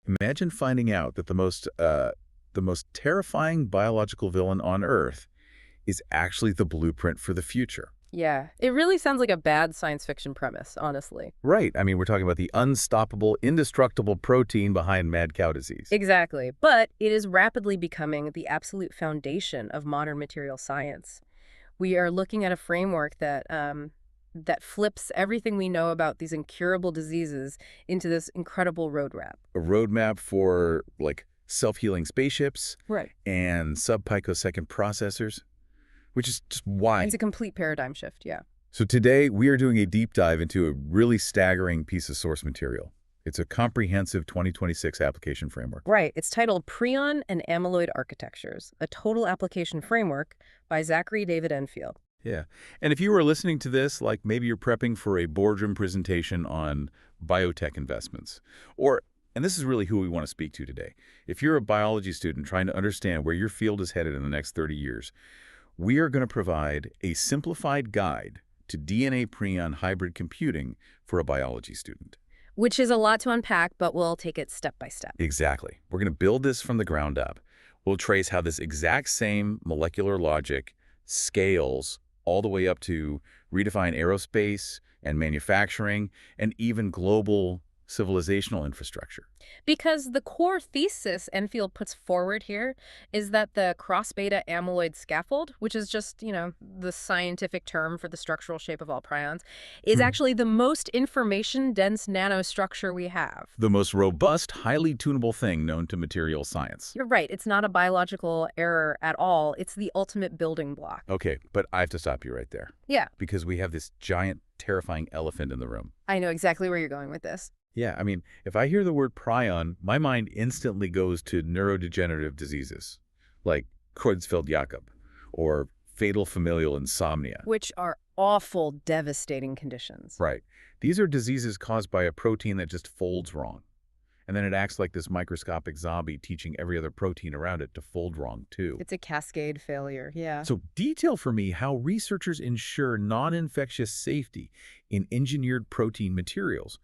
Imagine finding out that the most terrifying biological villain on Earth is actually the blueprint for the future. Yeah, it really sounds like a bad science fiction premise, honestly. Right. I mean, we're talking about the unstoppable, indestructible protein behind mad cow disease. Exactly. But it is rapidly becoming the absolute foundation of modern material science. We are looking at a framework that flips everything we know about these incurable diseases into this incredible roadmap. A roadmap for, like, self-healing spaceships Right. and sub-picosecond processors, which is just It's why. a complete paradigm shift, yeah. So today, we are doing a deep dive into a really staggering piece of source material. It's a comprehensive 2026 application framework. Right. It's titled Prion and Amyloid Architectures, a Total Application Framework by Zachary David Enfield. Yeah. And if you were listening to this, like maybe you're prepping for a boardroom presentation on biotech investments, or, and this is really who we want to speak to today. If you're a biology student trying to understand where your field is headed in the next 30 years, we are going to provide a simplified guide to DNA prion hybrid computing for a biology student. Which is a lot to unpack, but we'll take it step by step. Exactly. We're going to build this from the ground up. We'll trace how this exact same molecular logic scales all the way up to redefine aerospace and manufacturing and even global civilizational infrastructure. Because the core thesis Enfield puts forward here is that the cross-beta amyloid scaffold, which is just, the scientific term for the structural shape of all prions, is Hmm. actually the most information-dense nanostructure we have. The most robust, highly tunable thing known to material science. You're right, it's not a biological error at all. It's the ultimate building block. Okay, but I have to stop you right there Yeah, because we have this giant, terrifying elephant in the room. I know exactly where you're going with this. Yeah, I mean, if I hear the word prion, my mind instantly goes to neurodegenerative diseases like Creutzfeldt-Jakob or fatal familial insomnia. Which are awful, devastating conditions. Right. These are diseases caused by a protein that just folds wrong. And then it acts like this microscopic zombie teaching every other protein around it to fold wrong, too. It's a cascade failure, yeah. So detail for me how researchers ensure non-infectious safety in engineered protein materials.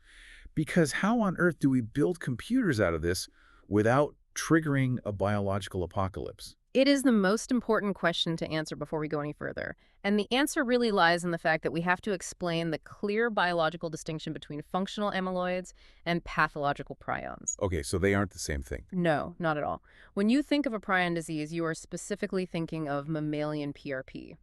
Because how on earth do we build computers out of this without triggering a biological apocalypse? It is the most important question to answer before we go any further. And the answer really lies in the fact that we have to explain the clear biological distinction between functional amyloids and pathological prions. Okay, so they aren't the same thing. No, not at all. When you think of a prion disease, you are specifically thinking of mammalian PRP.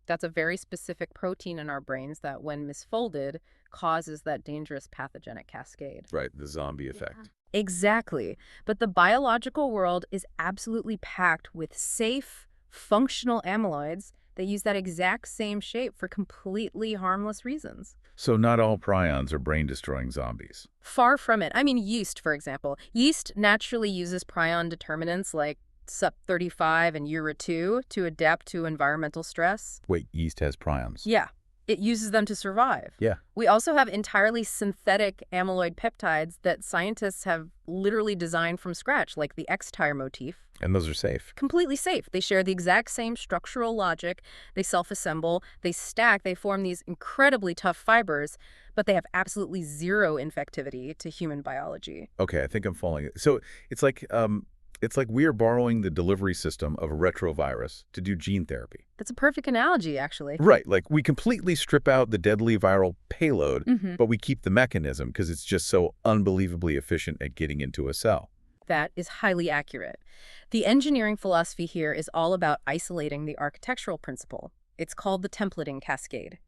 That's a very specific protein in our brains that, when misfolded, causes that dangerous pathogenic cascade. Right, the zombie effect. Exactly. But the biological world is absolutely packed with safe, functional amyloids that use that exact same shape for completely harmless reasons. So not all prions are brain-destroying zombies. Far from it. I mean, yeast, for example. Yeast naturally uses prion determinants like SUP35 and URA2 to adapt to environmental stress. Wait, yeast has prions? Yeah, it uses them to survive. Yeah. We also have entirely synthetic amyloid peptides that scientists have literally designed from scratch, like the X-tire motif. And those are safe. Completely safe. They share the exact same structural logic. They self-assemble, they stack, they form these incredibly tough fibers, but they have absolutely zero infectivity to human biology. Okay, I think I'm following it. So it's like we are borrowing the delivery system of a retrovirus to do gene therapy. That's a perfect analogy, actually. Right, like we completely strip out the deadly viral payload, Mhm. but we keep the mechanism because it's just so unbelievably efficient at getting into a cell. That is highly accurate. The engineering philosophy here is all about isolating the architectural principle. It's called the templating cascade.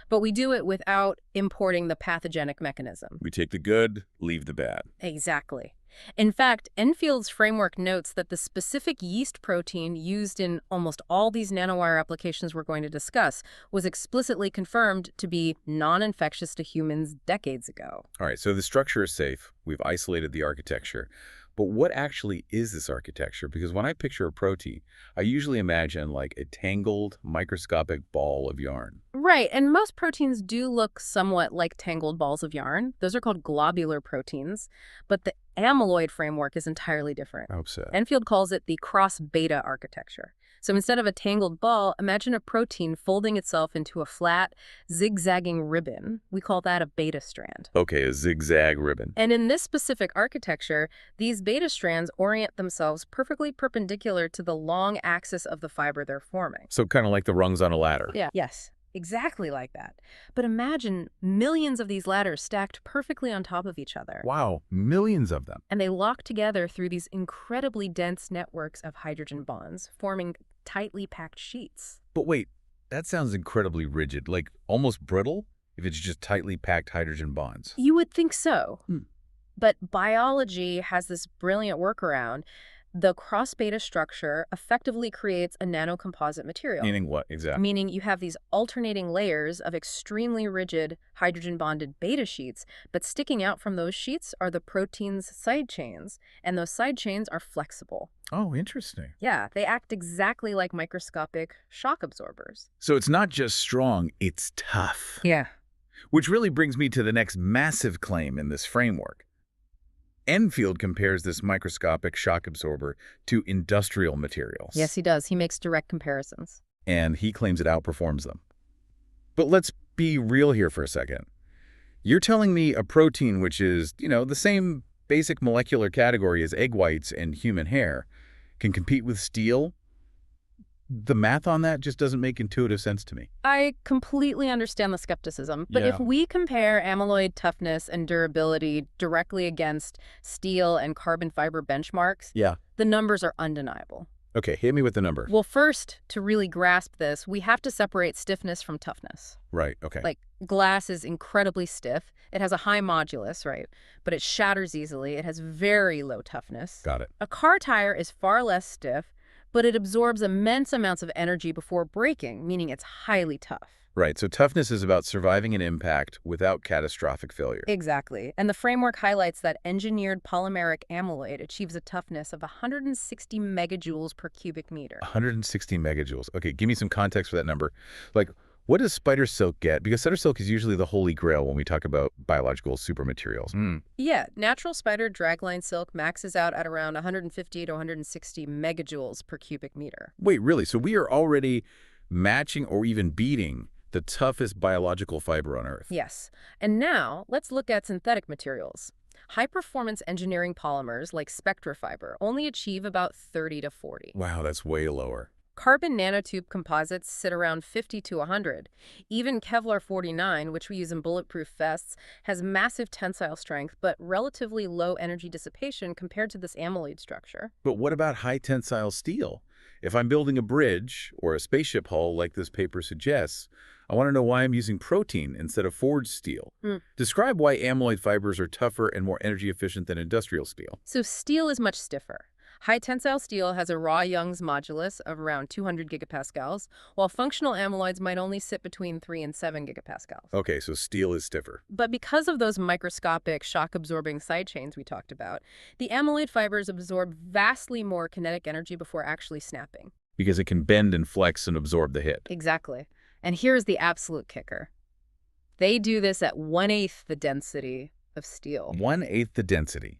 But we do it without importing the pathogenic mechanism. We take the good, leave the bad. Exactly. In fact, Enfield's framework notes that the specific yeast protein used in almost all these nanowire applications we're going to discuss was explicitly confirmed to be non-infectious to humans decades ago. All right, so the structure is safe. We've isolated the architecture. But what actually is this architecture? Because when I picture a protein, I usually imagine like a tangled, microscopic ball of yarn. Right, and most proteins do look somewhat like tangled balls of yarn. Those are called globular proteins, but the amyloid framework is entirely different. I hope so. Enfield calls it the cross-beta architecture. So instead of a tangled ball, imagine a protein folding itself into a flat, zigzagging ribbon. We call that a beta strand. Okay, a zigzag ribbon. And in this specific architecture, these beta strands orient themselves perfectly perpendicular to the long axis of the fiber they're forming. So kind of like the rungs on a ladder. Yeah. Yes, exactly like that. But imagine millions of these ladders stacked perfectly on top of each other. Wow, millions of them. And they lock together through these incredibly dense networks of hydrogen bonds, forming tightly packed sheets. But wait, that sounds incredibly rigid, like almost brittle if it's just tightly packed hydrogen bonds. You would think so. Hmm. But biology has this brilliant workaround. The cross-beta structure effectively creates a nanocomposite material. Meaning what, exactly? Meaning you have these alternating layers of extremely rigid hydrogen-bonded beta sheets, but sticking out from those sheets are the protein's side chains, and those side chains are flexible. Oh, interesting. Yeah, they act exactly like microscopic shock absorbers. So it's not just strong, it's tough. Yeah. Which really brings me to the next massive claim in this framework. Enfield compares this microscopic shock absorber to industrial materials. Yes, he does. He makes direct comparisons. And he claims it outperforms them. But let's be real here for a second. You're telling me a protein which is, the same basic molecular category as egg whites and human hair can compete with steel? The math on that just doesn't make intuitive sense to me. I completely understand the skepticism, but if we compare amyloid toughness and durability directly against steel and carbon fiber benchmarks, the numbers are undeniable. Okay, hit me with the number. Well, first, to really grasp this, we have to separate stiffness from toughness. Right, okay. Like, glass is incredibly stiff. It has a high modulus, right? But it shatters easily. It has very low toughness. Got it. A car tire is far less stiff, but it absorbs immense amounts of energy before breaking, meaning it's highly tough. Right, so toughness is about surviving an impact without catastrophic failure. Exactly. And the framework highlights that engineered polymeric amyloid achieves a toughness of 160 megajoules per cubic meter. 160 megajoules. Okay, give me some context for that number. Like, what does spider silk get? Because spider silk is usually the holy grail when we talk about biological supermaterials. Yeah, natural spider dragline silk maxes out at around 150 to 160 megajoules per cubic meter. Wait, really? So we are already matching or even beating the toughest biological fiber on Earth? Yes. And now, let's look at synthetic materials. High-performance engineering polymers like spectrofiber only achieve about 30 to 40. Wow, that's way lower. Carbon nanotube composites sit around 50 to 100. Even Kevlar 49, which we use in bulletproof vests, has massive tensile strength but relatively low energy dissipation compared to this amyloid structure. But what about high tensile steel? If I'm building a bridge or a spaceship hull like this paper suggests, I want to know why I'm using protein instead of forged steel. Describe why amyloid fibers are tougher and more energy efficient than industrial steel. So steel is much stiffer. High tensile steel has a raw Young's modulus of around 200 gigapascals, while functional amyloids might only sit between 3 and 7 gigapascals. Okay, so steel is stiffer. But because of those microscopic shock-absorbing side chains we talked about, the amyloid fibers absorb vastly more kinetic energy before actually snapping. Because it can bend and flex and absorb the hit. Exactly. And here's the absolute kicker. They do this at 1/8 the density of steel. 1/8 the density.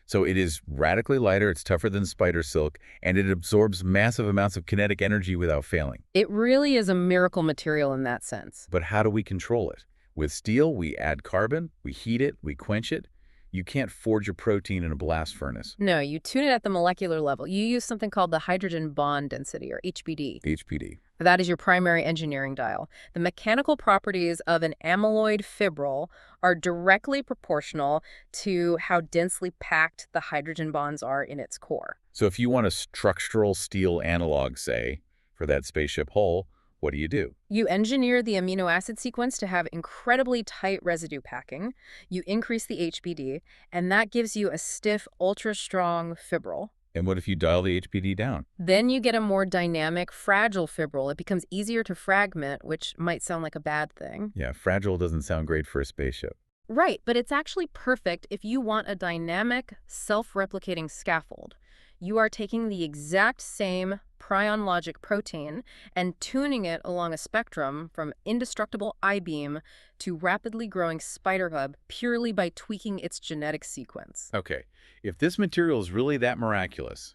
So it is radically lighter, it's tougher than spider silk, and it absorbs massive amounts of kinetic energy without failing. It really is a miracle material in that sense. But how do we control it? With steel, we add carbon, we heat it, we quench it. You can't forge a protein in a blast furnace. No, you tune it at the molecular level. You use something called the hydrogen bond density, or HBD. HBD. That is your primary engineering dial. The mechanical properties of an amyloid fibril are directly proportional to how densely packed the hydrogen bonds are in its core. So if you want a structural steel analog, say, for that spaceship hull, what do? You engineer the amino acid sequence to have incredibly tight residue packing. You increase the HBD, and that gives you a stiff, ultra-strong fibril. And what if you dial the HBD down? Then you get a more dynamic, fragile fibril. It becomes easier to fragment, which might sound like a bad thing. Yeah, fragile doesn't sound great for a spaceship. Right, but it's actually perfect if you want a dynamic, self-replicating scaffold. You are taking the exact same prion logic protein and tuning it along a spectrum from indestructible I-beam to rapidly growing spider web purely by tweaking its genetic sequence. Okay, if this material is really that miraculous,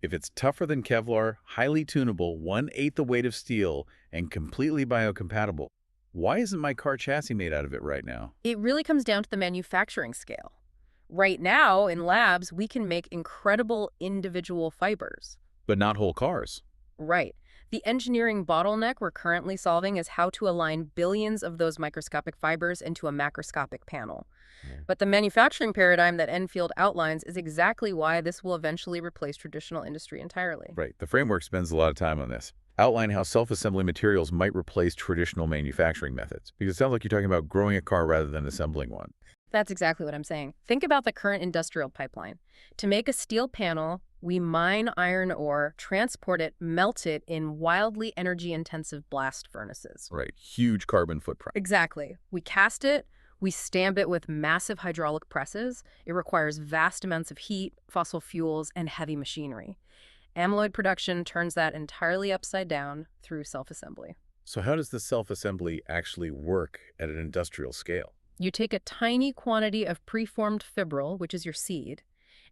If it's tougher than Kevlar, highly tunable, 1/8 the weight of steel, and completely biocompatible, why isn't my car chassis made out of it right now? It really comes down to the manufacturing scale. Right now, in labs, we can make incredible individual fibers. But not whole cars. Right. The engineering bottleneck we're currently solving is how to align billions of those microscopic fibers into a macroscopic panel. But the manufacturing paradigm that Enfield outlines is exactly why this will eventually replace traditional industry entirely. Right. The framework spends a lot of time on this. Outline how self-assembly materials might replace traditional manufacturing methods. Because it sounds like you're talking about growing a car rather than assembling one. That's exactly what I'm saying. Think about the current industrial pipeline. To make a steel panel, we mine iron ore, transport it, melt it in wildly energy-intensive blast furnaces. Right. Huge carbon footprint. Exactly. We cast it, we stamp it with massive hydraulic presses. It requires vast amounts of heat, fossil fuels, and heavy machinery. Amyloid production turns that entirely upside down through self-assembly. So how does the self-assembly actually work at an industrial scale? You take a tiny quantity of preformed fibril, which is your seed,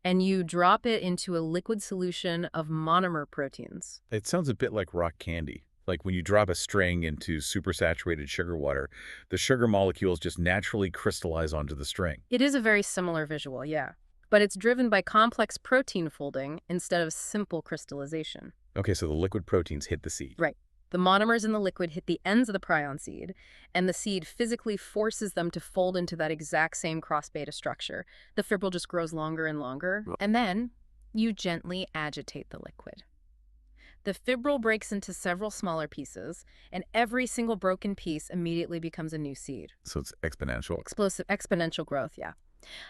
and you drop it into a liquid solution of monomer proteins. It sounds a bit like rock candy. Like when you drop a string into supersaturated sugar water, the sugar molecules just naturally crystallize onto the string. It is a very similar visual, yeah, but it's driven by complex protein folding instead of simple crystallization. Okay, so the liquid proteins hit the seed. Right. The monomers in the liquid hit the ends of the prion seed, and the seed physically forces them to fold into that exact same cross-beta structure. The fibril just grows longer and longer, and then you gently agitate the liquid. The fibril breaks into several smaller pieces, and every single broken piece immediately becomes a new seed. So it's exponential. Explosive exponential growth, yeah.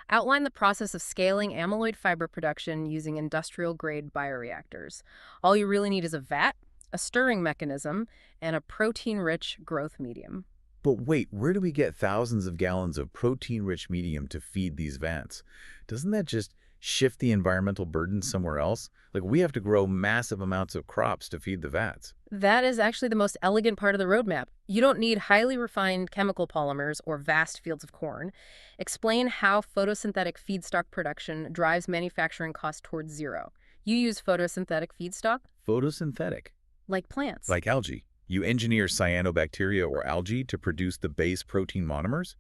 Outline the process of scaling amyloid fiber production using industrial-grade bioreactors. All you really need is a vat, a stirring mechanism, and a protein-rich growth medium. But wait, where do we get thousands of gallons of protein-rich medium to feed these vats? Doesn't that just shift the environmental burden somewhere else? Like we have to grow massive amounts of crops to feed the vats. That is actually the most elegant part of the roadmap. You don't need highly refined chemical polymers or vast fields of corn. Explain how photosynthetic feedstock production drives manufacturing costs towards zero. You use photosynthetic feedstock? Photosynthetic. Like plants. Like algae. You engineer cyanobacteria or algae to produce the base protein monomers?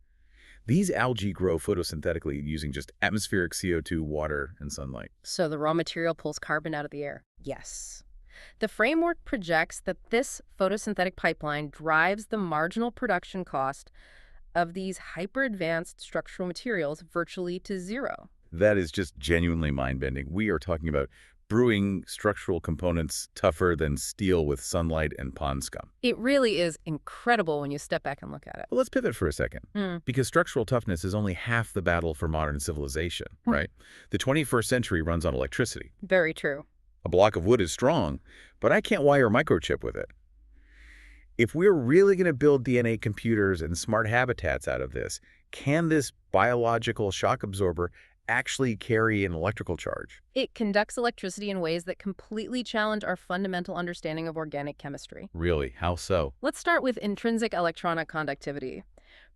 These algae grow photosynthetically using just atmospheric CO2, water, and sunlight. So the raw material pulls carbon out of the air. Yes. The framework projects that this photosynthetic pipeline drives the marginal production cost of these hyper-advanced structural materials virtually to zero. That is just genuinely mind-bending. We are talking about brewing structural components tougher than steel with sunlight and pond scum. It really is incredible when you step back and look at it. Well, let's pivot for a second. Because structural toughness is only half the battle for modern civilization, right? The 21st century runs on electricity. Very true. A block of wood is strong, but I can't wire a microchip with it. If we're really going to build DNA computers and smart habitats out of this, can this biological shock absorber actually carry an electrical charge? It conducts electricity in ways that completely challenge our fundamental understanding of organic chemistry. Really? How so? Let's start with intrinsic electronic conductivity.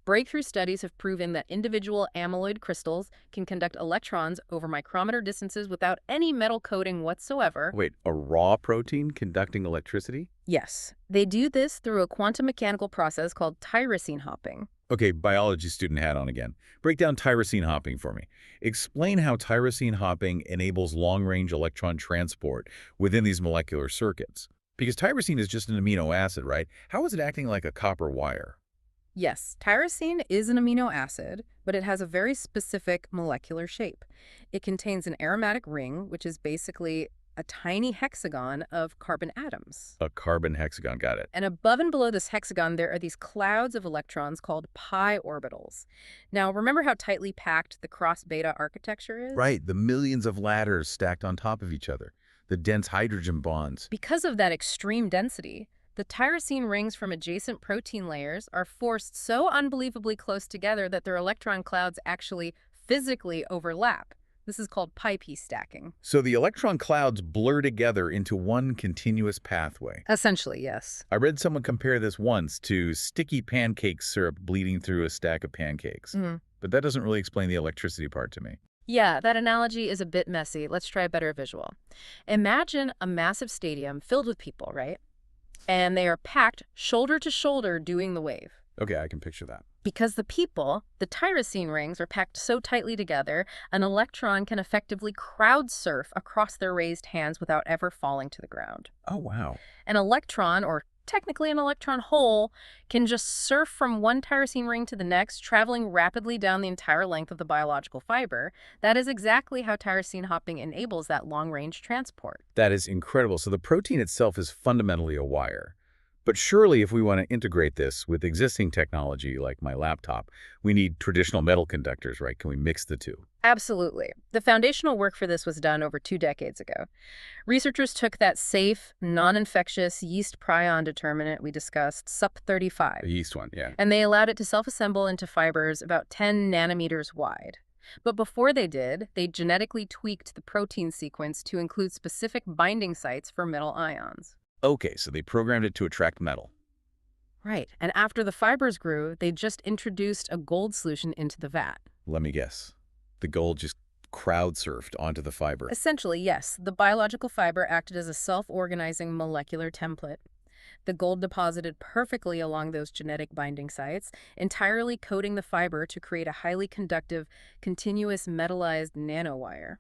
Breakthrough studies have proven that individual amyloid crystals can conduct electrons over micrometer distances without any metal coating whatsoever. Wait, a raw protein conducting electricity? Yes. They do this through a quantum mechanical process called tyrosine hopping. Okay, biology student hat on again. Break down tyrosine hopping for me. Explain how tyrosine hopping enables long-range electron transport within these molecular circuits. Because tyrosine is just an amino acid, right? How is it acting like a copper wire? Yes, tyrosine is an amino acid, but it has a very specific molecular shape. It contains an aromatic ring, which is basically a tiny hexagon of carbon atoms. A carbon hexagon, got it. And above and below this hexagon, there are these clouds of electrons called pi orbitals. Now, remember how tightly packed the cross-beta architecture is? Right, the millions of ladders stacked on top of each other, the dense hydrogen bonds. Because of that extreme density, the tyrosine rings from adjacent protein layers are forced so unbelievably close together that their electron clouds actually physically overlap. This is called pi-p stacking. So the electron clouds blur together into one continuous pathway. Essentially, yes. I read someone compare this once to sticky pancake syrup bleeding through a stack of pancakes. But that doesn't really explain the electricity part to me. Yeah, that analogy is a bit messy. Let's try a better visual. Imagine a massive stadium filled with people, right? And they are packed shoulder to shoulder doing the wave. Okay, I can picture that. Because the people, the tyrosine rings, are packed so tightly together, an electron can effectively crowd surf across their raised hands without ever falling to the ground. Oh, wow. An electron, or technically an electron hole, can just surf from one tyrosine ring to the next, traveling rapidly down the entire length of the biological fiber. That is exactly how tyrosine hopping enables that long-range transport. That is incredible. So the protein itself is fundamentally a wire. But surely if we want to integrate this with existing technology like my laptop, we need traditional metal conductors, right? Can we mix the two? Absolutely. The foundational work for this was done over 2 decades ago. Researchers took that safe, non-infectious yeast prion determinant we discussed, SUP35, The yeast one, yeah. and they allowed it to self-assemble into fibers about 10 nanometers wide. But before they did, they genetically tweaked the protein sequence to include specific binding sites for metal ions. Okay, so they programmed it to attract metal. Right. And after the fibers grew, they just introduced a gold solution into the vat. Let me guess. The gold just crowd surfed onto the fiber. Essentially, yes, the biological fiber acted as a self-organizing molecular template. The gold deposited perfectly along those genetic binding sites, entirely coating the fiber to create a highly conductive, continuous metallized nanowire.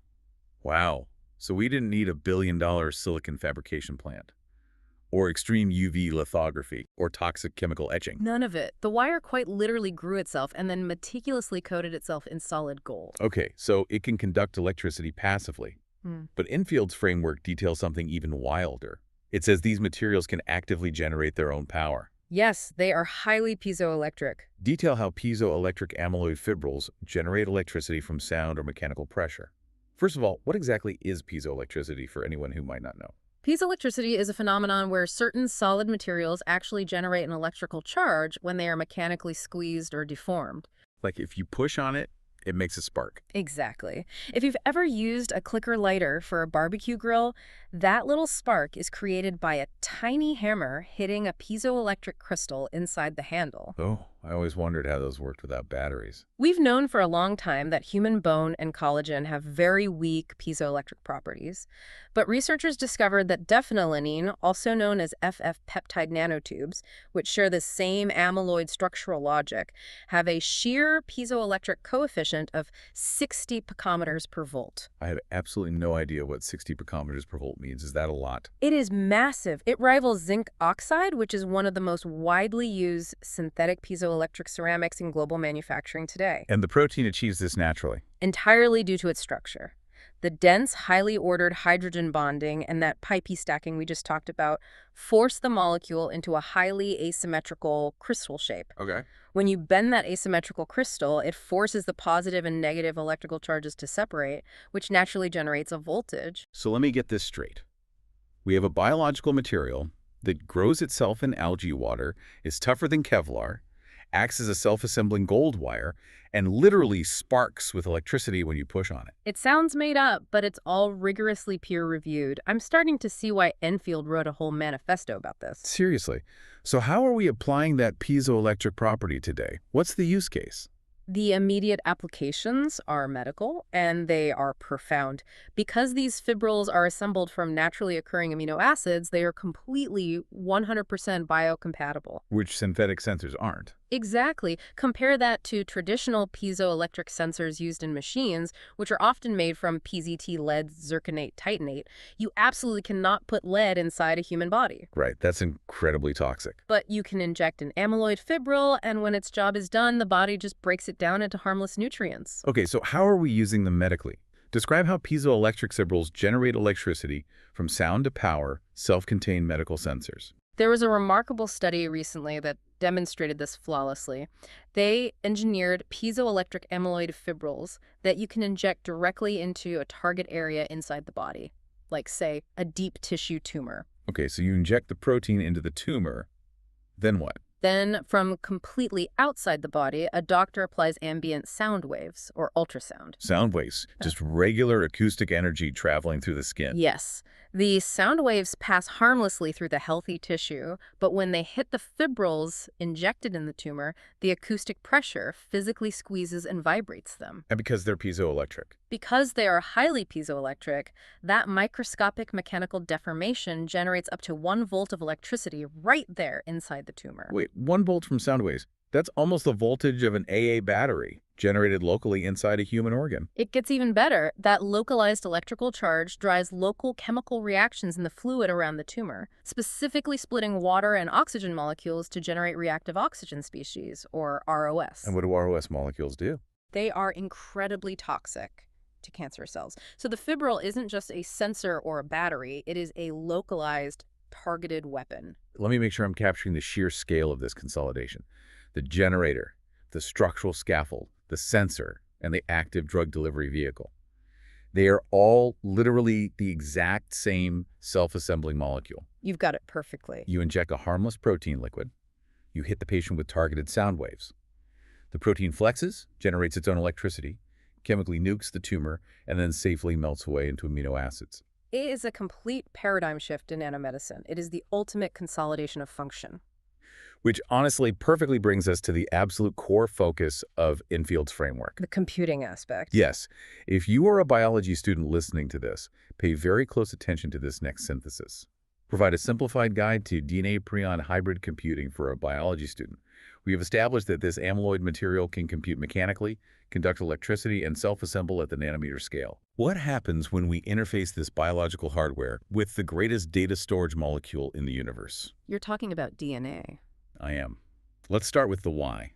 Wow. So we didn't need $1 billion silicon fabrication plant, or extreme UV lithography, or toxic chemical etching. None of it. The wire quite literally grew itself and then meticulously coated itself in solid gold. Okay, so it can conduct electricity passively. But Infield's framework details something even wilder. It says these materials can actively generate their own power. Yes, they are highly piezoelectric. Detail how piezoelectric amyloid fibrils generate electricity from sound or mechanical pressure. First of all, what exactly is piezoelectricity for anyone who might not know? Piezoelectricity is a phenomenon where certain solid materials actually generate an electrical charge when they are mechanically squeezed or deformed. Like if you push on it, it makes a spark. Exactly. If you've ever used a clicker lighter for a barbecue grill, that little spark is created by a tiny hammer hitting a piezoelectric crystal inside the handle. Oh, I always wondered how those worked without batteries. We've known for a long time that human bone and collagen have very weak piezoelectric properties, but researchers discovered that definilanine, also known as FF peptide nanotubes, which share the same amyloid structural logic, have a shear piezoelectric coefficient of 60 picometers per volt. I have absolutely no idea what 60 picometers per volt means. Is that a lot? It is massive. It rivals zinc oxide, which is one of the most widely used synthetic piezoelectric ceramics in global manufacturing today, And the protein achieves this naturally. entirely due to its structure. The dense, highly ordered hydrogen bonding and that pi p stacking we just talked about force the molecule into a highly asymmetrical crystal shape. Okay. When you bend that asymmetrical crystal, it forces the positive and negative electrical charges to separate, which naturally generates a voltage. So let me get this straight. We have a biological material that grows itself in algae water, is tougher than Kevlar, acts as a self-assembling gold wire, and literally sparks with electricity when you push on it. It sounds made up, but it's all rigorously peer-reviewed. I'm starting to see why Enfield wrote a whole manifesto about this. Seriously. So how are we applying that piezoelectric property today? What's the use case? The immediate applications are medical, and they are profound. Because these fibrils are assembled from naturally occurring amino acids, they are completely 100% biocompatible. Which synthetic sensors aren't. Exactly. Compare that to traditional piezoelectric sensors used in machines, which are often made from PZT lead zirconate titanate. You absolutely cannot put lead inside a human body. Right, that's incredibly toxic. But you can inject an amyloid fibril, and when its job is done, the body just breaks it down into harmless nutrients. Okay, so how are we using them medically? Describe how piezoelectric fibrils generate electricity from sound to power, self-contained medical sensors. There was a remarkable study recently that demonstrated this flawlessly. They engineered piezoelectric amyloid fibrils that you can inject directly into a target area inside the body, like, say, a deep tissue tumor. Okay, so you inject the protein into the tumor, then what? Then, from completely outside the body, a doctor applies ambient sound waves, or ultrasound. Sound waves, just regular acoustic energy traveling through the skin. Yes. The sound waves pass harmlessly through the healthy tissue, but when they hit the fibrils injected in the tumor, the acoustic pressure physically squeezes and vibrates them. And because they're piezoelectric. Because they are highly piezoelectric, that microscopic mechanical deformation generates up to 1 volt of electricity right there inside the tumor. Wait, 1 volt from sound waves. That's almost the voltage of an AA battery generated locally inside a human organ. It gets even better. That localized electrical charge drives local chemical reactions in the fluid around the tumor, specifically splitting water and oxygen molecules to generate reactive oxygen species, or ROS. And what do ROS molecules do? They are incredibly toxic to cancer cells. So the fibril isn't just a sensor or a battery, it is a localized, targeted weapon. Let me make sure I'm capturing the sheer scale of this consolidation. The generator, the structural scaffold, the sensor, and the active drug delivery vehicle. They are all literally the exact same self-assembling molecule. You've got it perfectly. You inject a harmless protein liquid. You hit the patient with targeted sound waves. The protein flexes, generates its own electricity, chemically nukes the tumor, and then safely melts away into amino acids. It is a complete paradigm shift in nanomedicine. It is the ultimate consolidation of function. Which honestly perfectly brings us to the absolute core focus of Enfield's framework. The computing aspect. Yes, if you are a biology student listening to this, pay very close attention to this next synthesis. Provide a simplified guide to DNA-prion hybrid computing for a biology student. We have established that this amyloid material can compute mechanically, conduct electricity, and self-assemble at the nanometer scale. What happens when we interface this biological hardware with the greatest data storage molecule in the universe? You're talking about DNA. I am. Let's start with the why.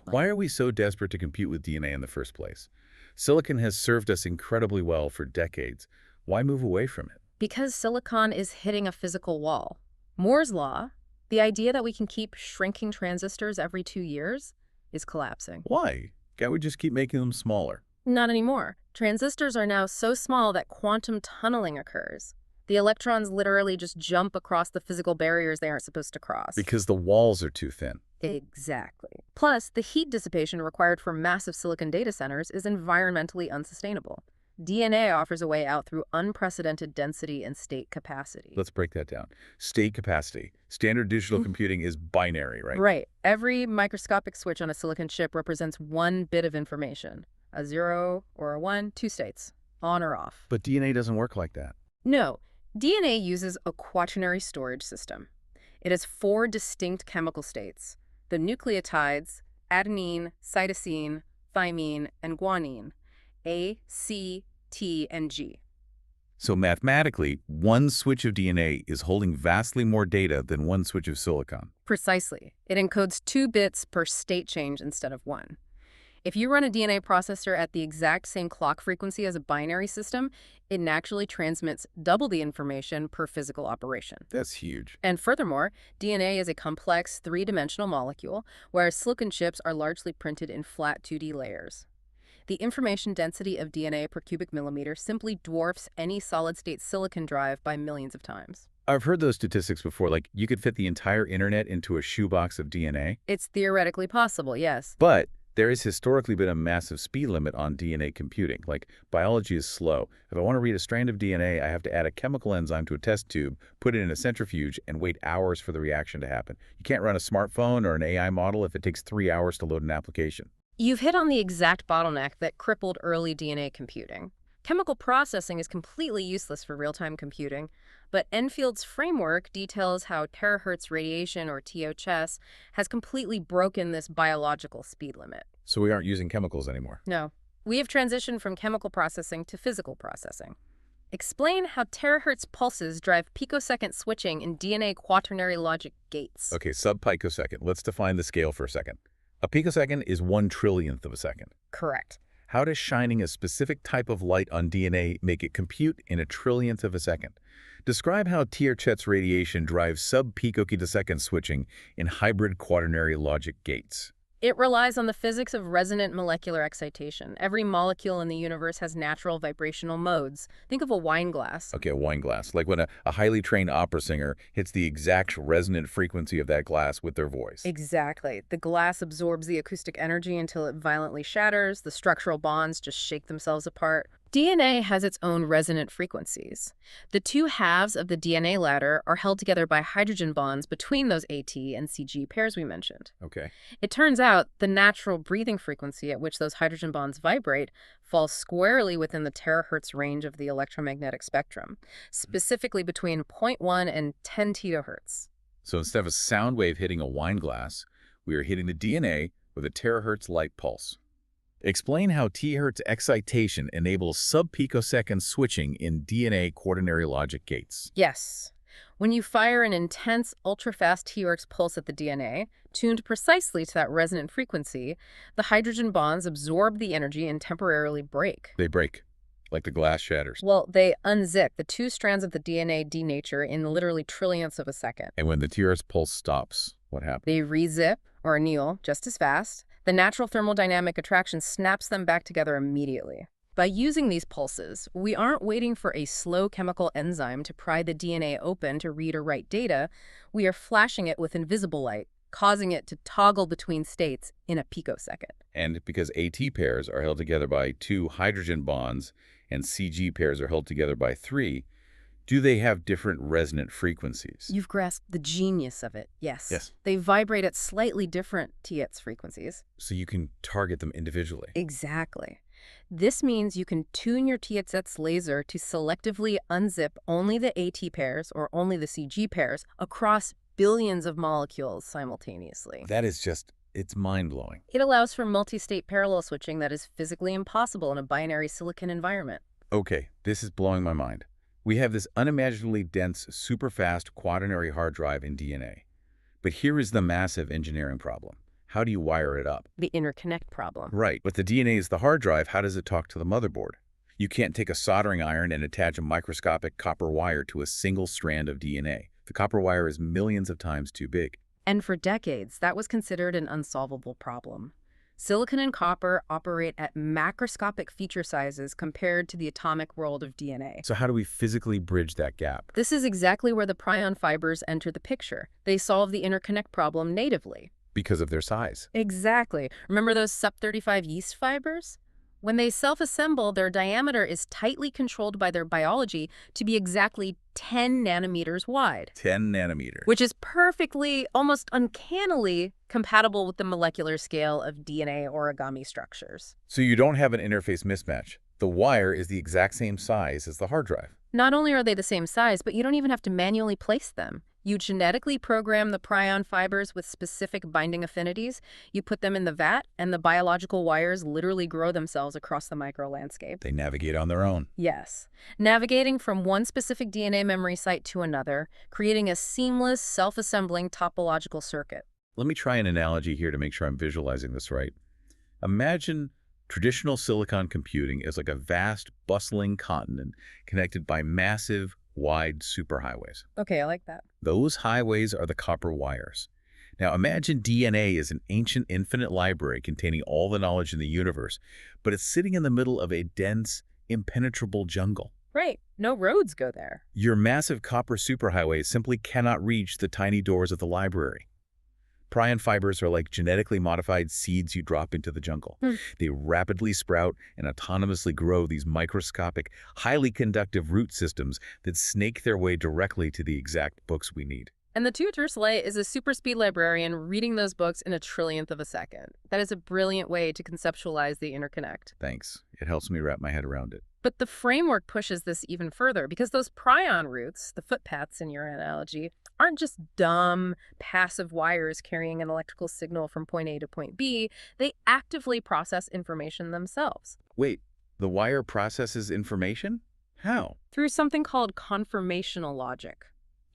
Why are we so desperate to compute with DNA in the first place? Silicon has served us incredibly well for decades. Why move away from it? Because silicon is hitting a physical wall. Moore's law, the idea that we can keep shrinking transistors every 2 years, is collapsing. Why? Can't we just keep making them smaller? Not anymore. Transistors are now so small that quantum tunneling occurs. The electrons literally just jump across the physical barriers they aren't supposed to cross. Because the walls are too thin. Exactly. Plus, the heat dissipation required for massive silicon data centers is environmentally unsustainable. DNA offers a way out through unprecedented density and state capacity. Let's break that down. State capacity. Standard digital computing is binary, right? Right. Every microscopic switch on a silicon chip represents 1 bit of information. A 0 or a 1, 2 states. On or off. But DNA doesn't work like that. No. DNA uses a quaternary storage system. It has 4 distinct chemical states: the nucleotides, adenine, cytosine, thymine, and guanine, A, C, T, and G. So mathematically, one switch of DNA is holding vastly more data than one switch of silicon. Precisely. It encodes 2 bits per state change instead of 1. If you run a DNA processor at the exact same clock frequency as a binary system, it naturally transmits double the information per physical operation. That's huge. And furthermore, DNA is a complex 3-dimensional molecule, whereas silicon chips are largely printed in flat 2D layers. The information density of DNA per cubic millimeter simply dwarfs any solid-state silicon drive by millions of times. I've heard those statistics before, like you could fit the entire internet into a shoebox of DNA. It's theoretically possible, yes. But there has historically been a massive speed limit on DNA computing. Like, biology is slow. If I want to read a strand of DNA, I have to add a chemical enzyme to a test tube, put it in a centrifuge, and wait hours for the reaction to happen. You can't run a smartphone or an AI model if it takes 3 hours to load an application. You've hit on the exact bottleneck that crippled early DNA computing. Chemical processing is completely useless for real-time computing, but Enfield's framework details how terahertz radiation, or THS, has completely broken this biological speed limit. So we aren't using chemicals anymore. No. We have transitioned from chemical processing to physical processing. Explain how terahertz pulses drive picosecond switching in DNA quaternary logic gates. Okay, sub-picosecond. Let's define the scale for a second. A picosecond is 1/1,000,000th of a second. Correct. How does shining a specific type of light on DNA make it compute in a trillionth of a second? Describe how THz radiation drives sub-picosecond switching in hybrid quaternary logic gates. It relies on the physics of resonant molecular excitation. Every molecule in the universe has natural vibrational modes. Think of a wine glass. Okay, a wine glass. Like when a highly trained opera singer hits the exact resonant frequency of that glass with their voice. Exactly. The glass absorbs the acoustic energy until it violently shatters. The structural bonds just shake themselves apart. DNA has its own resonant frequencies. The two halves of the DNA ladder are held together by hydrogen bonds between those AT and CG pairs we mentioned. Okay. It turns out the natural breathing frequency at which those hydrogen bonds vibrate falls squarely within the terahertz range of the electromagnetic spectrum, specifically between zero point 0.1 and 10 terahertz. So instead of a sound wave hitting a wine glass, we are hitting the DNA with a terahertz light pulse. Explain how terahertz excitation enables sub-picosecond switching in DNA quaternary logic gates. Yes. When you fire an intense, ultra-fast terahertz pulse at the DNA, tuned precisely to that resonant frequency, the hydrogen bonds absorb the energy and temporarily break. They break, like the glass shatters. Well, they unzip. The two strands of the DNA denature in literally trillionths of a second. And when the terahertz pulse stops, what happens? They rezip, or anneal, just as fast. The natural thermodynamic attraction snaps them back together immediately. By using these pulses, we aren't waiting for a slow chemical enzyme to pry the DNA open to read or write data. We are flashing it with invisible light, causing it to toggle between states in a picosecond. And because AT pairs are held together by 2 hydrogen bonds and CG pairs are held together by 3, do they have different resonant frequencies? You've grasped the genius of it, yes. Yes. They vibrate at slightly different TX frequencies. So you can target them individually. Exactly. This means you can tune your TXS laser to selectively unzip only the AT pairs or only the CG pairs across billions of molecules simultaneously. That is just, it's mind-blowing. It allows for multi-state parallel switching that is physically impossible in a binary silicon environment. Okay, this is blowing my mind. We have this unimaginably dense, super-fast quaternary hard drive in DNA. But here is the massive engineering problem. How do you wire it up? The interconnect problem. Right, but the DNA is the hard drive. How does it talk to the motherboard? You can't take a soldering iron and attach a microscopic copper wire to a single strand of DNA. The copper wire is millions of times too big. And for decades, that was considered an unsolvable problem. Silicon and copper operate at macroscopic feature sizes compared to the atomic world of DNA. So how do we physically bridge that gap? This is exactly where the prion fibers enter the picture. They solve the interconnect problem natively. Because of their size. Exactly. Remember those SUP35 yeast fibers? When they self-assemble, their diameter is tightly controlled by their biology to be exactly 10 nanometers wide. 10 nanometer. Which is perfectly, almost uncannily, compatible with the molecular scale of DNA origami structures. So you don't have an interface mismatch. The wire is the exact same size as the hard drive. Not only are they the same size, but you don't even have to manually place them. You genetically program the prion fibers with specific binding affinities. You put them in the vat, and the biological wires literally grow themselves across the microlandscape. They navigate on their own. Yes. Navigating from one specific DNA memory site to another, creating a seamless, self-assembling topological circuit. Let me try an analogy here to make sure I'm visualizing this right. Imagine traditional silicon computing is like a vast, bustling continent connected by massive, wide superhighways. Okay, I like that. Those highways are the copper wires. Now imagine DNA is an ancient infinite library containing all the knowledge in the universe, but it's sitting in the middle of a dense, impenetrable jungle. Right. No roads go there. Your massive copper superhighways simply cannot reach the tiny doors of the library. Prion fibers are like genetically modified seeds you drop into the jungle. They rapidly sprout and autonomously grow these microscopic, highly conductive root systems that snake their way directly to the exact books we need. And the tutor Slay is a super speed librarian reading those books in a trillionth of a second. That is a brilliant way to conceptualize the interconnect. Thanks. It helps me wrap my head around it. But the framework pushes this even further because those prion roots, the footpaths in your analogy, aren't just dumb, passive wires carrying an electrical signal from point A to point B. They actively process information themselves. Wait, the wire processes information? How? Through something called conformational logic.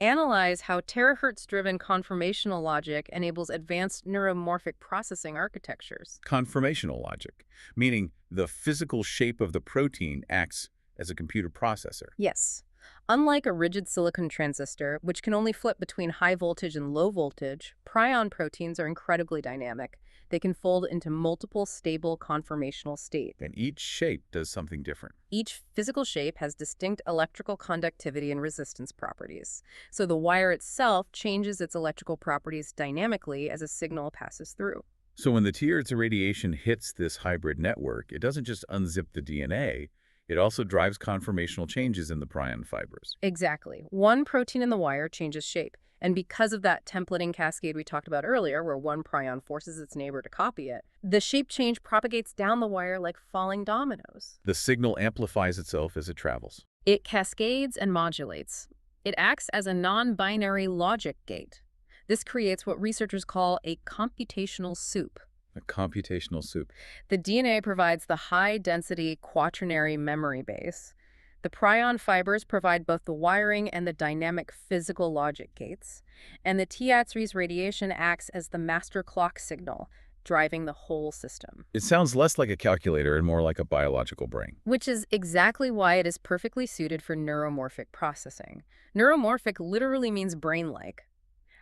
Analyze how terahertz-driven conformational logic enables advanced neuromorphic processing architectures. Conformational logic, meaning the physical shape of the protein acts as a computer processor. Yes. Unlike a rigid silicon transistor, which can only flip between high voltage and low voltage, prion proteins are incredibly dynamic. They can fold into multiple stable conformational states. And each shape does something different. Each physical shape has distinct electrical conductivity and resistance properties. So the wire itself changes its electrical properties dynamically as a signal passes through. So when the terahertz irradiation hits this hybrid network, it doesn't just unzip the DNA, It also drives conformational changes in the prion fibers. Exactly. One protein in the wire changes shape. And because of that templating cascade we talked about earlier, where one prion forces its neighbor to copy it, the shape change propagates down the wire like falling dominoes. The signal amplifies itself as it travels. It cascades and modulates. It acts as a non-binary logic gate. This creates what researchers call a computational soup. A computational soup. The DNA provides the high-density quaternary memory base. The prion fibers provide both the wiring and the dynamic physical logic gates. And the TAT3's radiation acts as the master clock signal, driving the whole system. It sounds less like a calculator and more like a biological brain. Which is exactly why it is perfectly suited for neuromorphic processing. Neuromorphic literally means brain-like.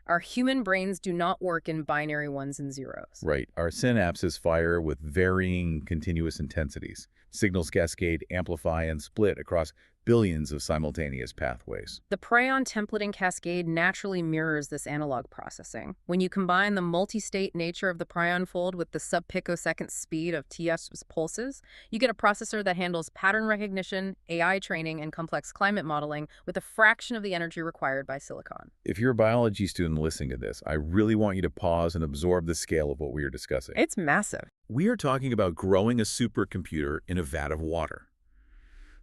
Our human brains do not work in binary ones and zeros. Right. Our synapses fire with varying continuous intensities. Signals cascade, amplify, and split across billions of simultaneous pathways. The prion templating cascade naturally mirrors this analog processing. When you combine the multi-state nature of the prion fold with the sub-picosecond speed of TF's pulses, you get a processor that handles pattern recognition, AI training, and complex climate modeling with a fraction of the energy required by silicon. If you're a biology student listening to this, I really want you to pause and absorb the scale of what we are discussing. It's massive. We are talking about growing a supercomputer in a vat of water.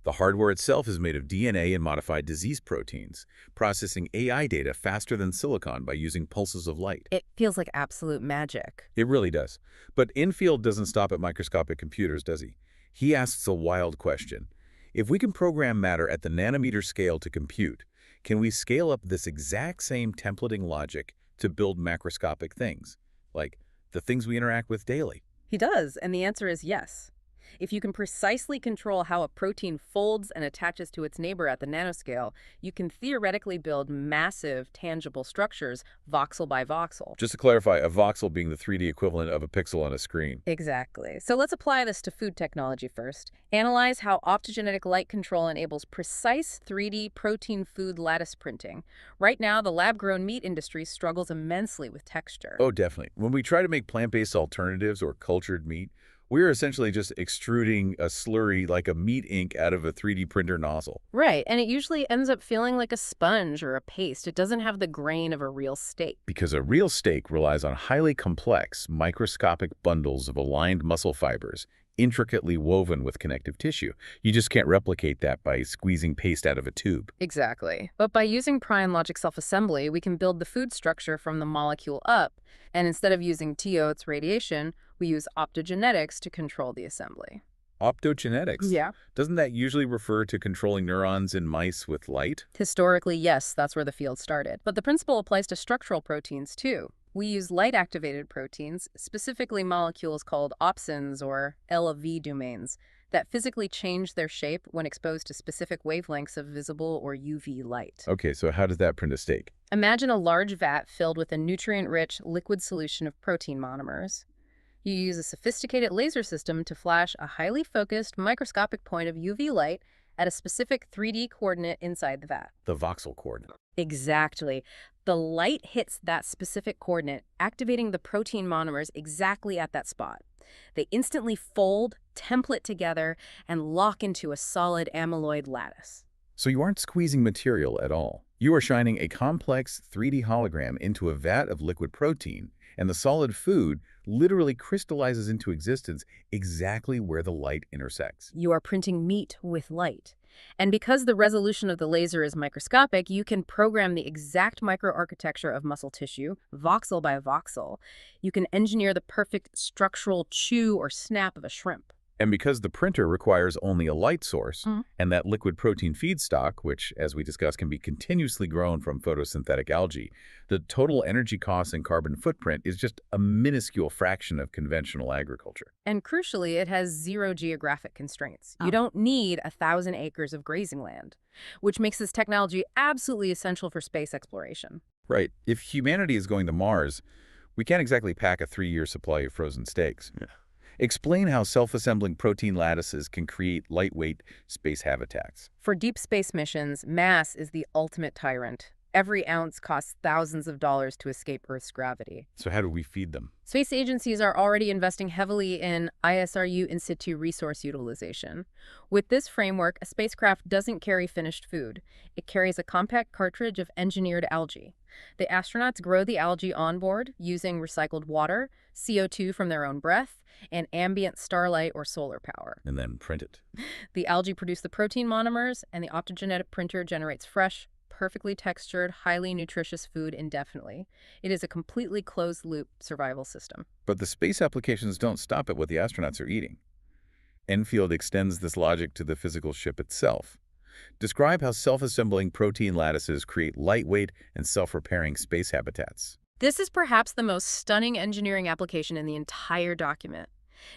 The hardware itself is made of DNA and modified disease proteins, processing AI data faster than silicon by using pulses of light. It feels like absolute magic. It really does. But Enfield doesn't stop at microscopic computers, does he? He asks a wild question. If we can program matter at the nanometer scale to compute, can we scale up this exact same templating logic to build macroscopic things, like the things we interact with daily? He does, and the answer is yes. If you can precisely control how a protein folds and attaches to its neighbor at the nanoscale, you can theoretically build massive, tangible structures, voxel by voxel. Just to clarify, a voxel being the 3D equivalent of a pixel on a screen. Exactly. So let's apply this to food technology first. Analyze how optogenetic light control enables precise 3D protein food lattice printing. Right now, the lab-grown meat industry struggles immensely with texture. Oh, definitely. When we try to make plant-based alternatives or cultured meat, we're essentially just extruding a slurry like a meat ink out of a 3D printer nozzle. Right, and it usually ends up feeling like a sponge or a paste. It doesn't have the grain of a real steak. Because a real steak relies on highly complex, microscopic bundles of aligned muscle fibers, intricately woven with connective tissue. You just can't replicate that by squeezing paste out of a tube. Exactly. But by using prion logic self-assembly, we can build the food structure from the molecule up, and instead of using TOT's radiation, we use optogenetics to control the assembly. Optogenetics? Yeah. Doesn't that usually refer to controlling neurons in mice with light? Historically, yes, that's where the field started. But the principle applies to structural proteins, too. We use light-activated proteins, specifically molecules called opsins or LV domains, that physically change their shape when exposed to specific wavelengths of visible or UV light. Okay, so how does that print a steak? Imagine a large vat filled with a nutrient-rich liquid solution of protein monomers. You use a sophisticated laser system to flash a highly focused microscopic point of UV light at a specific 3D coordinate inside the vat. The voxel coordinate. Exactly. The light hits that specific coordinate, activating the protein monomers exactly at that spot. They instantly fold, template together, and lock into a solid amyloid lattice. So you aren't squeezing material at all. You are shining a complex 3D hologram into a vat of liquid protein, and the solid food literally crystallizes into existence exactly where the light intersects. You are printing meat with light. And because the resolution of the laser is microscopic, you can program the exact microarchitecture of muscle tissue, voxel by voxel. You can engineer the perfect structural chew or snap of a shrimp. And because the printer requires only a light source, and that liquid protein feedstock, which, as we discussed, can be continuously grown from photosynthetic algae, the total energy cost and carbon footprint is just a minuscule fraction of conventional agriculture. And crucially, it has zero geographic constraints. You don't need 1,000 acres of grazing land, which makes this technology absolutely essential for space exploration. Right. If humanity is going to Mars, we can't exactly pack a 3-year supply of frozen steaks. Yeah. Explain how self-assembling protein lattices can create lightweight space habitats. For deep space missions, mass is the ultimate tyrant. Every ounce costs thousands of dollars to escape Earth's gravity. So how do we feed them? Space agencies are already investing heavily in ISRU in situ resource utilization. With this framework, a spacecraft doesn't carry finished food. It carries a compact cartridge of engineered algae. The astronauts grow the algae on board using recycled water, CO2 from their own breath, and ambient starlight or solar power. And then print it. The algae produce the protein monomers, and the optogenetic printer generates fresh, perfectly textured, highly nutritious food indefinitely. It is a completely closed-loop survival system. But the space applications don't stop at what the astronauts are eating. Enfield extends this logic to the physical ship itself. Describe how self-assembling protein lattices create lightweight and self-repairing space habitats. This is perhaps the most stunning engineering application in the entire document.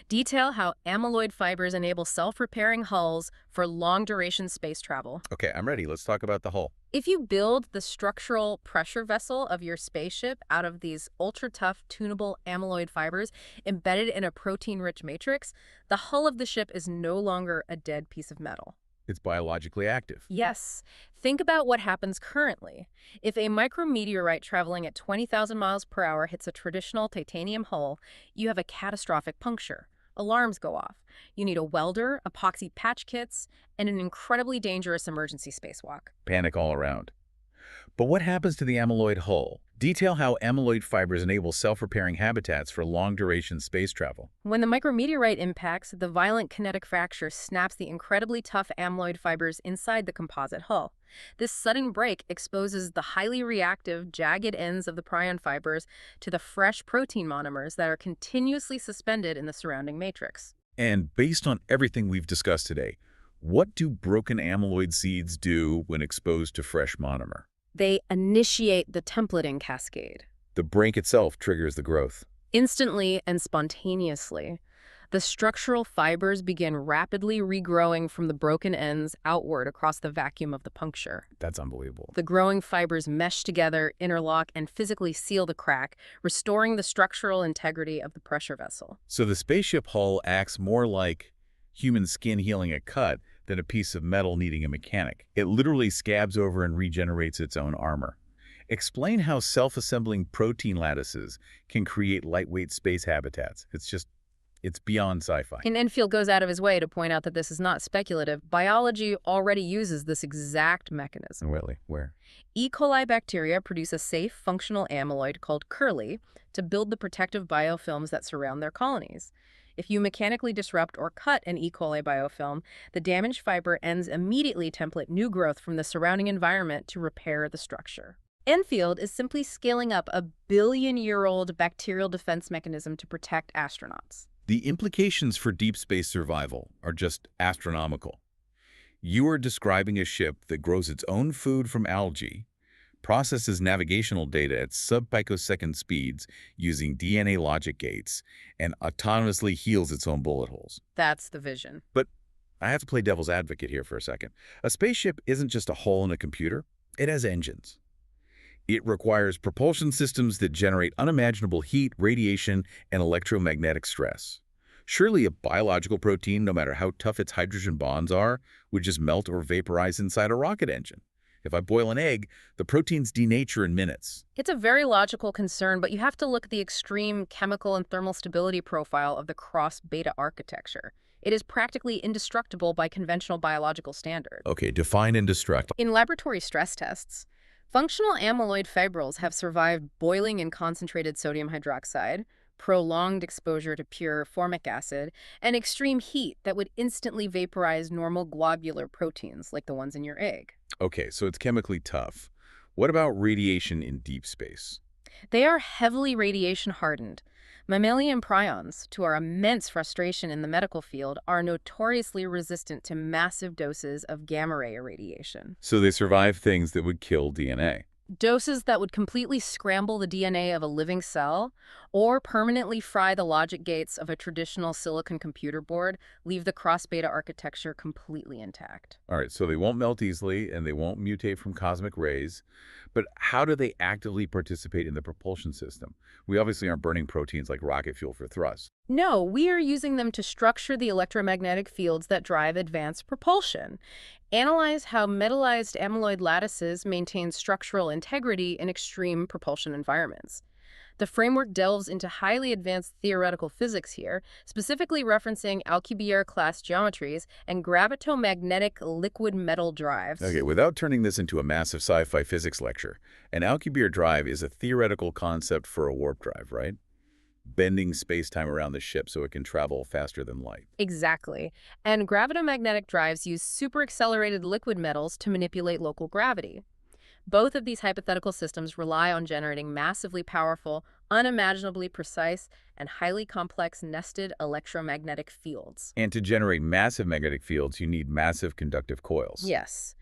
Detail how amyloid fibers enable self-repairing hulls for long-duration space travel. Okay, I'm ready. Let's talk about the hull. If you build the structural pressure vessel of your spaceship out of these ultra-tough, tunable amyloid fibers embedded in a protein-rich matrix, the hull of the ship is no longer a dead piece of metal. It's biologically active. Yes. Think about what happens currently. If a micrometeorite traveling at 20,000 miles per hour hits a traditional titanium hull, you have a catastrophic puncture. Alarms go off. You need a welder, epoxy patch kits, and an incredibly dangerous emergency spacewalk. Panic all around. But what happens to the amyloid hull? Detail how amyloid fibers enable self-repairing habitats for long-duration space travel. When the micrometeorite impacts, the violent kinetic fracture snaps the incredibly tough amyloid fibers inside the composite hull. This sudden break exposes the highly reactive, jagged ends of the prion fibers to the fresh protein monomers that are continuously suspended in the surrounding matrix. And based on everything we've discussed today, what do broken amyloid seeds do when exposed to fresh monomer? They initiate the templating cascade. The break itself triggers the growth. Instantly and spontaneously, the structural fibers begin rapidly regrowing from the broken ends outward across the vacuum of the puncture. That's unbelievable. The growing fibers mesh together, interlock, and physically seal the crack, restoring the structural integrity of the pressure vessel. So the spaceship hull acts more like human skin healing a cut than a piece of metal needing a mechanic. It literally scabs over and regenerates its own armor. Explain how self-assembling protein lattices can create lightweight space habitats. It's beyond sci-fi. And Enfield goes out of his way to point out that this is not speculative. Biology already uses this exact mechanism. Really? Where? E. coli bacteria produce a safe, functional amyloid called curly to build the protective biofilms that surround their colonies. If you mechanically disrupt or cut an E. coli biofilm, the damaged fiber ends immediately template new growth from the surrounding environment to repair the structure. Enfield is simply scaling up a billion-year-old bacterial defense mechanism to protect astronauts. The implications for deep space survival are just astronomical. You are describing a ship that grows its own food from algae, processes navigational data at sub-picosecond speeds using DNA logic gates, and autonomously heals its own bullet holes. That's the vision. But I have to play devil's advocate here for a second. A spaceship isn't just a hole in a computer. It has engines. It requires propulsion systems that generate unimaginable heat, radiation, and electromagnetic stress. Surely a biological protein, no matter how tough its hydrogen bonds are, would just melt or vaporize inside a rocket engine. If I boil an egg, the proteins denature in minutes. It's a very logical concern, but you have to look at the extreme chemical and thermal stability profile of the cross-beta architecture. It is practically indestructible by conventional biological standards. Okay, define indestructible. In laboratory stress tests, functional amyloid fibrils have survived boiling in concentrated sodium hydroxide, prolonged exposure to pure formic acid, and extreme heat that would instantly vaporize normal globular proteins like the ones in your egg. Okay, so it's chemically tough. What about radiation in deep space? They are heavily radiation hardened. Mammalian prions, to our immense frustration in the medical field, are notoriously resistant to massive doses of gamma-ray irradiation. So they survive things that would kill DNA. Doses that would completely scramble the DNA of a living cell or permanently fry the logic gates of a traditional silicon computer board leave the cross-beta architecture completely intact. All right, so they won't melt easily and they won't mutate from cosmic rays. But how do they actively participate in the propulsion system? We obviously aren't burning proteins like rocket fuel for thrust. No, we are using them to structure the electromagnetic fields that drive advanced propulsion. Analyze how metallized amyloid lattices maintain structural integrity in extreme propulsion environments. The framework delves into highly advanced theoretical physics here, specifically referencing Alcubierre-class geometries and gravitomagnetic liquid metal drives. Okay, without turning this into a massive sci-fi physics lecture, an Alcubierre drive is a theoretical concept for a warp drive, right? Bending space-time around the ship so it can travel faster than light. Exactly. And gravitomagnetic drives use superaccelerated liquid metals to manipulate local gravity. Both of these hypothetical systems rely on generating massively powerful, unimaginably precise, and highly complex nested electromagnetic fields. And to generate massive magnetic fields, you need massive conductive coils. Yes.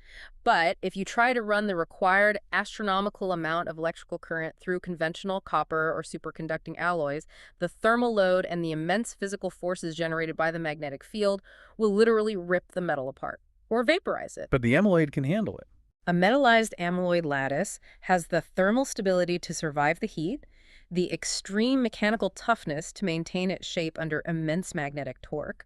But if you try to run the required astronomical amount of electrical current through conventional copper or superconducting alloys, the thermal load and the immense physical forces generated by the magnetic field will literally rip the metal apart or vaporize it. But the amyloid can handle it. A metallized amyloid lattice has the thermal stability to survive the heat, the extreme mechanical toughness to maintain its shape under immense magnetic torque,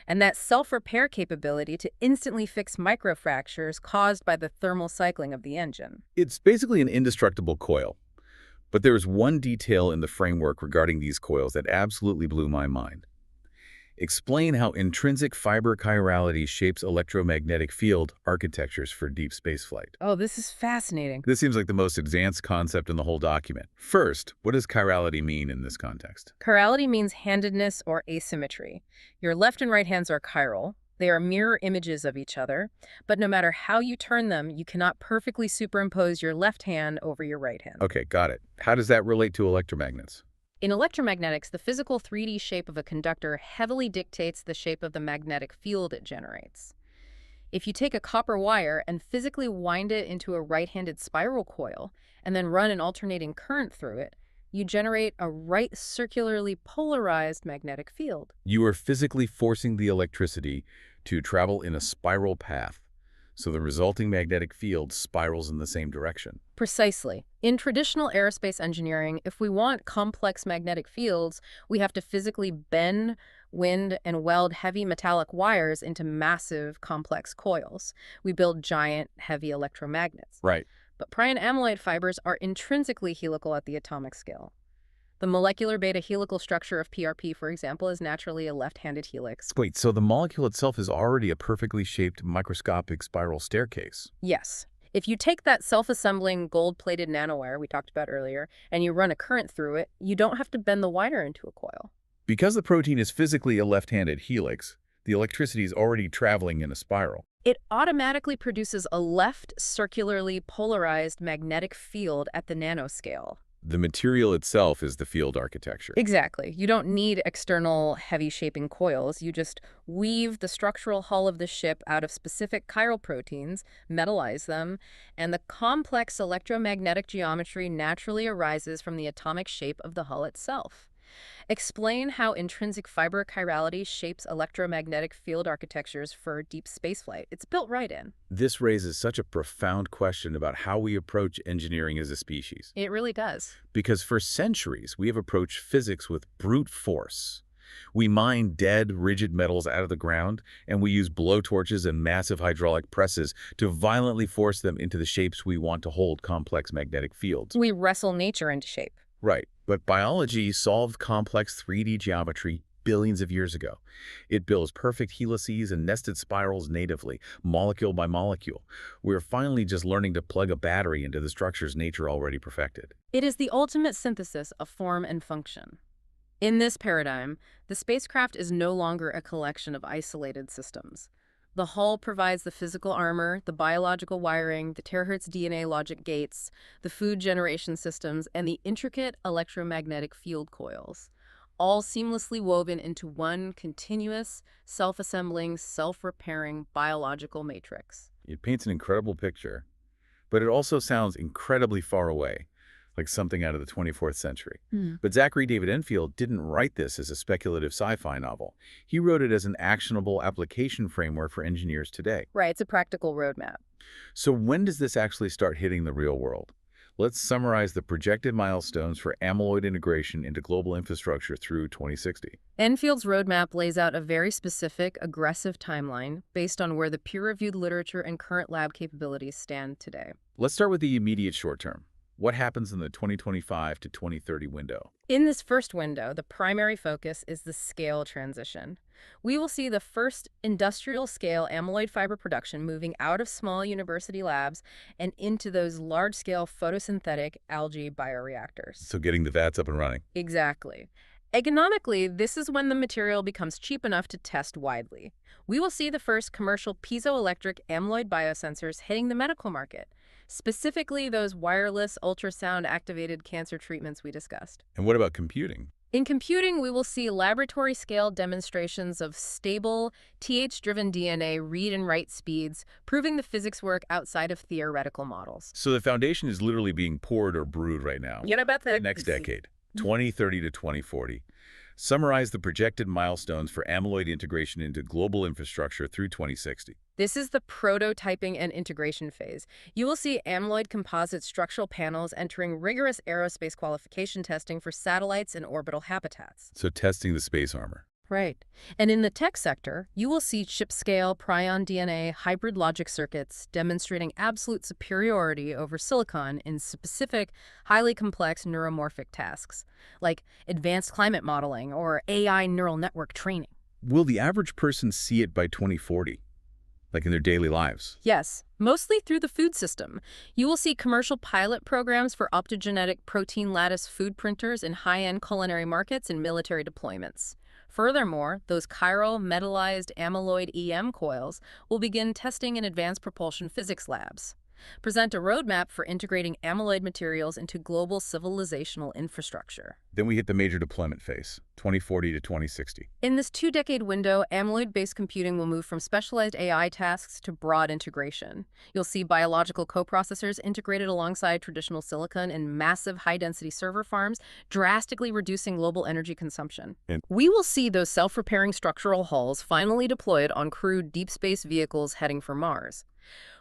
and that self-repair capability to instantly fix microfractures caused by the thermal cycling of the engine. It's basically an indestructible coil. But there's one detail in the framework regarding these coils that absolutely blew my mind. Explain how intrinsic fiber chirality shapes electromagnetic field architectures for deep spaceflight. Oh, this is fascinating. This seems like the most advanced concept in the whole document. First, what does chirality mean in this context? Chirality means handedness or asymmetry. Your left and right hands are chiral. They are mirror images of each other, but no matter how you turn them, you cannot perfectly superimpose your left hand over your right hand. Okay, got it. How does that relate to electromagnets? In electromagnetics, the physical 3D shape of a conductor heavily dictates the shape of the magnetic field it generates. If you take a copper wire and physically wind it into a right-handed spiral coil and then run an alternating current through it, you generate a right circularly polarized magnetic field. You are physically forcing the electricity to travel in a spiral path, so the resulting magnetic field spirals in the same direction. Precisely. In traditional aerospace engineering, if we want complex magnetic fields, we have to physically bend, wind, and weld heavy metallic wires into massive, complex coils. We build giant, heavy electromagnets. Right. But prion amyloid fibers are intrinsically helical at the atomic scale. The molecular beta helical structure of PRP, for example, is naturally a left-handed helix. Wait, so the molecule itself is already a perfectly shaped microscopic spiral staircase? Yes. If you take that self-assembling gold-plated nanowire we talked about earlier and you run a current through it, you don't have to bend the wire into a coil. Because the protein is physically a left-handed helix, the electricity is already traveling in a spiral. It automatically produces a left circularly polarized magnetic field at the nanoscale. The material itself is the field architecture. Exactly. You don't need external heavy shaping coils. You just weave the structural hull of the ship out of specific chiral proteins, metallize them, and the complex electromagnetic geometry naturally arises from the atomic shape of the hull itself. Explain how intrinsic fiber chirality shapes electromagnetic field architectures for deep spaceflight. It's built right in. This raises such a profound question about how we approach engineering as a species. It really does. Because for centuries, we have approached physics with brute force. We mine dead, rigid metals out of the ground, and we use blowtorches and massive hydraulic presses to violently force them into the shapes we want to hold complex magnetic fields. We wrestle nature into shape. Right, but biology solved complex 3D geometry billions of years ago. It builds perfect helices and nested spirals natively, molecule by molecule. We're finally just learning to plug a battery into the structures nature already perfected. It is the ultimate synthesis of form and function. In this paradigm, the spacecraft is no longer a collection of isolated systems. The hull provides the physical armor, the biological wiring, the terahertz DNA logic gates, the food generation systems, and the intricate electromagnetic field coils, all seamlessly woven into one continuous, self-assembling, self-repairing biological matrix. It paints an incredible picture, but it also sounds incredibly far away, like something out of the 24th century. But Zachary David Enfield didn't write this as a speculative sci-fi novel. He wrote it as an actionable application framework for engineers today. Right, it's a practical roadmap. So when does this actually start hitting the real world? Let's summarize the projected milestones for amyloid integration into global infrastructure through 2060. Enfield's roadmap lays out a very specific, aggressive timeline based on where the peer-reviewed literature and current lab capabilities stand today. Let's start with the immediate short term. What happens in the 2025 to 2030 window? In this first window, the primary focus is the scale transition. We will see the first industrial-scale amyloid fiber production moving out of small university labs and into those large-scale photosynthetic algae bioreactors. So getting the vats up and running. Exactly. Economically, this is when the material becomes cheap enough to test widely. We will see the first commercial piezoelectric amyloid biosensors hitting the medical market, specifically those wireless ultrasound-activated cancer treatments we discussed. And what about computing? In computing, we will see laboratory-scale demonstrations of stable, TH-driven DNA read and write speeds, proving the physics work outside of theoretical models. So the foundation is literally being poured or brewed right now. You know about that? Next decade, 2030 to 2040. Summarize the projected milestones for amyloid integration into global infrastructure through 2060. This is the prototyping and integration phase. You will see amyloid composite structural panels entering rigorous aerospace qualification testing for satellites and orbital habitats. So testing the space armor. Right. And in the tech sector, you will see chip-scale prion DNA hybrid logic circuits demonstrating absolute superiority over silicon in specific, highly complex neuromorphic tasks, like advanced climate modeling or AI neural network training. Will the average person see it by 2040, like in their daily lives? Yes, mostly through the food system. You will see commercial pilot programs for optogenetic protein lattice food printers in high-end culinary markets and military deployments. Furthermore, those chiral metallized amyloid EM coils will begin testing in advanced propulsion physics labs. Present a roadmap for integrating amyloid materials into global civilizational infrastructure. Then we hit the major deployment phase, 2040 to 2060. In this two-decade window, amyloid-based computing will move from specialized AI tasks to broad integration. You'll see biological coprocessors integrated alongside traditional silicon in massive high-density server farms, drastically reducing global energy consumption. And we will see those self-repairing structural hulls finally deployed on crewed deep space vehicles heading for Mars.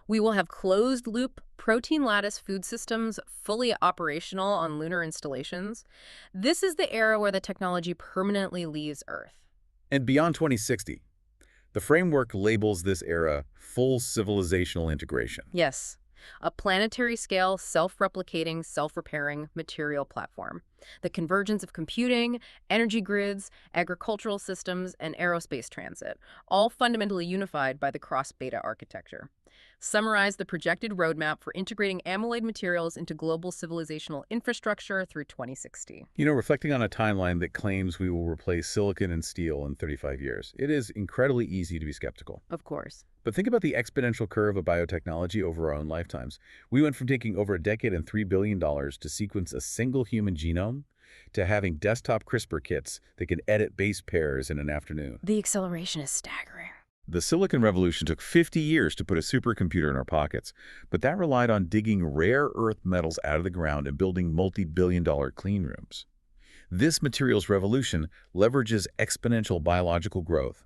We will have closed-loop protein lattice food systems fully operational on lunar installations. This is the era where the technology permanently leaves Earth. And beyond 2060, the framework labels this era full civilizational integration. Yes, a planetary-scale, self-replicating, self-repairing material platform. The convergence of computing, energy grids, agricultural systems, and aerospace transit, all fundamentally unified by the cross-beta architecture. Summarize the projected roadmap for integrating amyloid materials into global civilizational infrastructure through 2060. You know, reflecting on a timeline that claims we will replace silicon and steel in 35 years, it is incredibly easy to be skeptical. Of course. But think about the exponential curve of biotechnology over our own lifetimes. We went from taking over a decade and $3 billion to sequence a single human genome to having desktop CRISPR kits that can edit base pairs in an afternoon. The acceleration is staggering. The Silicon Revolution took 50 years to put a supercomputer in our pockets, but that relied on digging rare earth metals out of the ground and building multi-billion-dollar clean rooms. This materials revolution leverages exponential biological growth.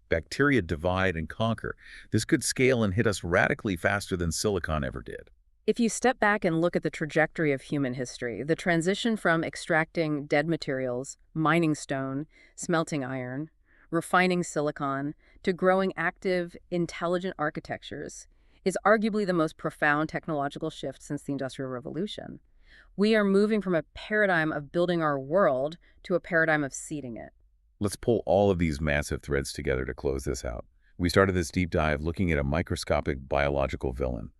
Bacteria divide and conquer. This could scale and hit us radically faster than silicon ever did. If you step back and look at the trajectory of human history, the transition from extracting dead materials, mining stone, smelting iron, refining silicon, to growing active, intelligent architectures is arguably the most profound technological shift since the Industrial Revolution. We are moving from a paradigm of building our world to a paradigm of seeding it. Let's pull all of these massive threads together to close this out. We started this deep dive looking at a microscopic biological villain,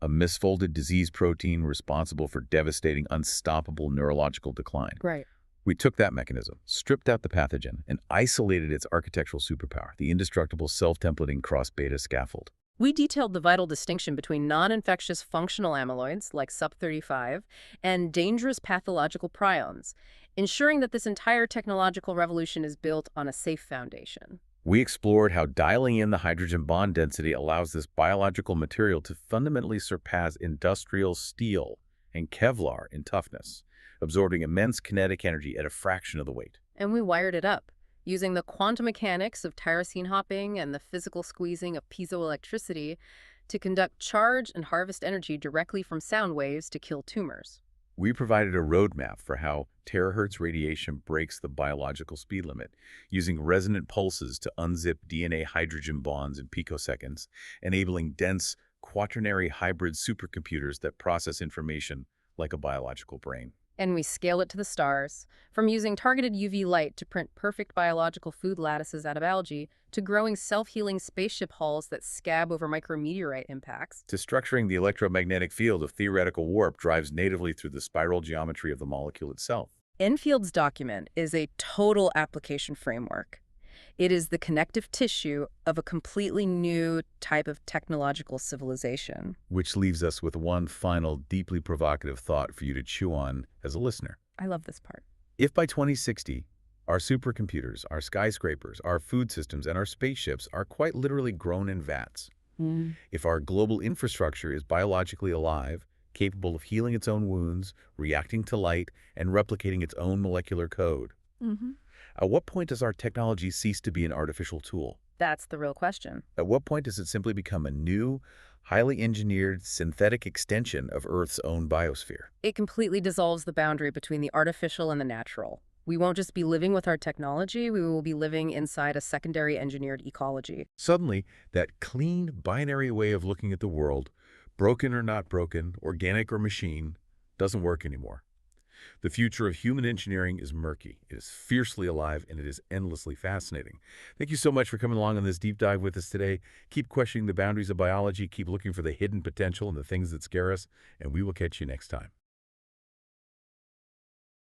a misfolded disease protein responsible for devastating, unstoppable neurological decline. Right. We took that mechanism, stripped out the pathogen, and isolated its architectural superpower, the indestructible self-templating cross-beta scaffold. We detailed the vital distinction between non-infectious functional amyloids, like SUP35, and dangerous pathological prions, ensuring that this entire technological revolution is built on a safe foundation. We explored how dialing in the hydrogen bond density allows this biological material to fundamentally surpass industrial steel and Kevlar in toughness, absorbing immense kinetic energy at a fraction of the weight. And we wired it up, using the quantum mechanics of tyrosine hopping and the physical squeezing of piezoelectricity to conduct charge and harvest energy directly from sound waves to kill tumors. We provided a roadmap for how terahertz radiation breaks the biological speed limit, using resonant pulses to unzip DNA hydrogen bonds in picoseconds, enabling dense quaternary hybrid supercomputers that process information like a biological brain. And we scale it to the stars, from using targeted UV light to print perfect biological food lattices out of algae, to growing self-healing spaceship hulls that scab over micrometeorite impacts. To structuring the electromagnetic field of theoretical warp drives natively through the spiral geometry of the molecule itself. Enfield's document is a total application framework. It is the connective tissue of a completely new type of technological civilization. Which leaves us with one final, deeply provocative thought for you to chew on as a listener. I love this part. If by 2060, our supercomputers, our skyscrapers, our food systems, and our spaceships are quite literally grown in vats, if our global infrastructure is biologically alive, capable of healing its own wounds, reacting to light, and replicating its own molecular code, at what point does our technology cease to be an artificial tool? That's the real question. At what point does it simply become a new, highly engineered, synthetic extension of Earth's own biosphere? It completely dissolves the boundary between the artificial and the natural. We won't just be living with our technology, we will be living inside a secondary engineered ecology. Suddenly, that clean, binary way of looking at the world, broken or not broken, organic or machine, doesn't work anymore. The future of human engineering is murky, it is fiercely alive, and it is endlessly fascinating. Thank you so much for coming along on this deep dive with us today. Keep questioning the boundaries of biology, keep looking for the hidden potential and the things that scare us, and we will catch you next time.